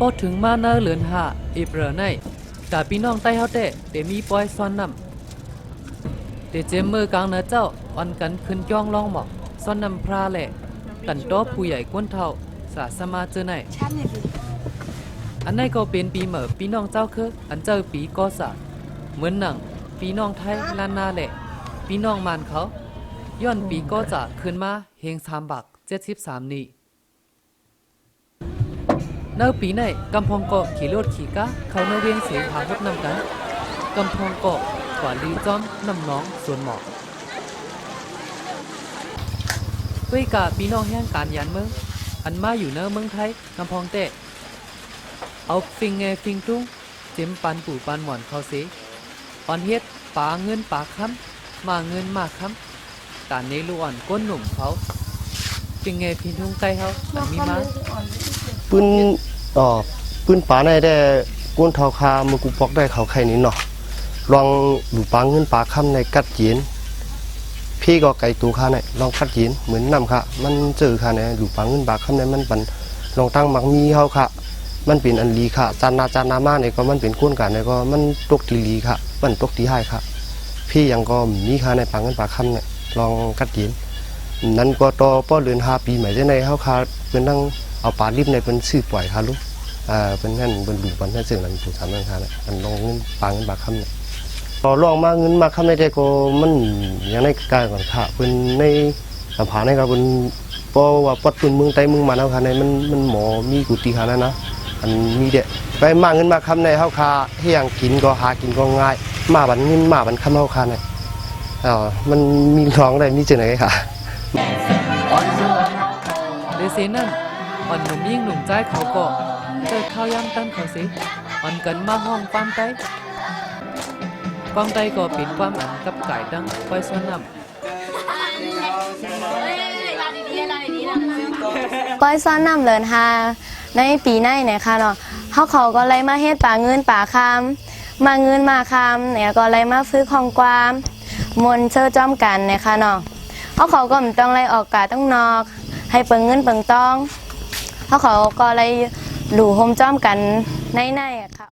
พอถึงมาเนอเหลือนหาอีเปรอในกาพี่น้องใต้เฮาเต้เตมีปอยซ้อนนำเตเจมมือกลางเนอเจ้าอ่อนกันขึ้นย่องล่องหมอกซ้อนนำพราแหละกันโตผู้ใหญ่กวนเท่าสาสมาเจอในอันในก็เป็นปีเหมอพี่น้องเจ้าคืออันเจอปีก็สาเหมือนหนังพี่น้องไทยล้านนาแหละพี่น้องมันเขาย้อนปีก็จะขึ้นมาเฮง3 บัก 73นี่เนอปีในกำพองเกาะขี่รถขี่กะเขาเนอเวียงเสียงพาพบนำกันกำพองเกาะกว่าลีจอมน้ำน้องสวนหมอกด้วยกาพี่น้องแห่งการยันเมืองอันมาอยู่เนอเมืองไทยกำพองเตะเอาฟิงเงฟิงตุ้งเจ็มปันปู่ปันหมอนเขาเสอ่อนเฮ็ดป่าเงินป่าค้ำมาเงินมาค้ำการในลูกอ่อนก้นหนุ่มเขาฟิงเงฟิงตุ้งใกล้เขาอันมีมาปืนปืนป่าในได้ก้นเท้าคามือกูปอกได้เขาไข่นี้เนาะลองหลูปางเงินปลาค่ำในกัดจีนพี่ก็ไก่ตูค่าในลองกัดจีนเหมือนนำค่ะมันเจอค่ะในหลูปางเงินปลาค่ำในมันปันลองตั้งมักมีเขาค่ะมันเป็นอันลีค่ะจานนามาเนี่ยก็มันเป็นก้นกันเนี่ยก็มันตกตีลีค่ะมันตกตีให้ค่ะพี่ยังก็มีค่ะในปางเงินปลาค่ำเนี่ยลองกัดจีนนั้นก็ต่อป้อเดือน5 ปีใหม่ได้ในเขาค่ะเป็นตั้งเอาปลาลิบในเป็นชื่อปล่อยค่ะลูกเป็นนั่นเป็นดูปันนั่นเสียงนั้นถูกสามนั่นค่ะเนี่ยมันลองเงินปลาเงินปลาค่ำเนี่ยพอลองมาเงินมาค่ำในใจก็มันยังในกายก่อนค่ะเป็นในสัมผัสในก็เป็นเพราะว่าปัดปืนเมืองไต้เมืองมาแล้วค่ะในมันหมอมีกุฏิค่ะนะอันมีเด็ดไปมาเงินมาค่ำในเฮาคาให้ยังกินก็หากินก็ง่ายมาบันเงินมาบันค่ำเฮาคาในมันมีร้องได้มีเจอไหนค่ะเดเซนั่นอ่อนหนุ่มยิ่งหนุ่มใจเขาก็เจอข้าวยำตั้งเขาสิอ่อนกันมาห้องปั้มไตปั้มไตก็เป็นความอันกับไก่ดังคอยสวนนก้อยซ้อนน้ำเลินฮาในปีในเนี่ยค่ะเนาะเขาก็เลยมาเฮ็ดป่าเงินป่าคำมาเงินมาคำเนี่ยก็เลยมาซื้อของกวามมนเชื่อจ้อมกันเนี่ยค่ะเนาะเขาก็ไม่ต้องไล่ออกกาต้องนอกให้เปิงเงินเปิงต้องเขาก็เลยหลู่โฮมจ้อมกันในอะค่ะ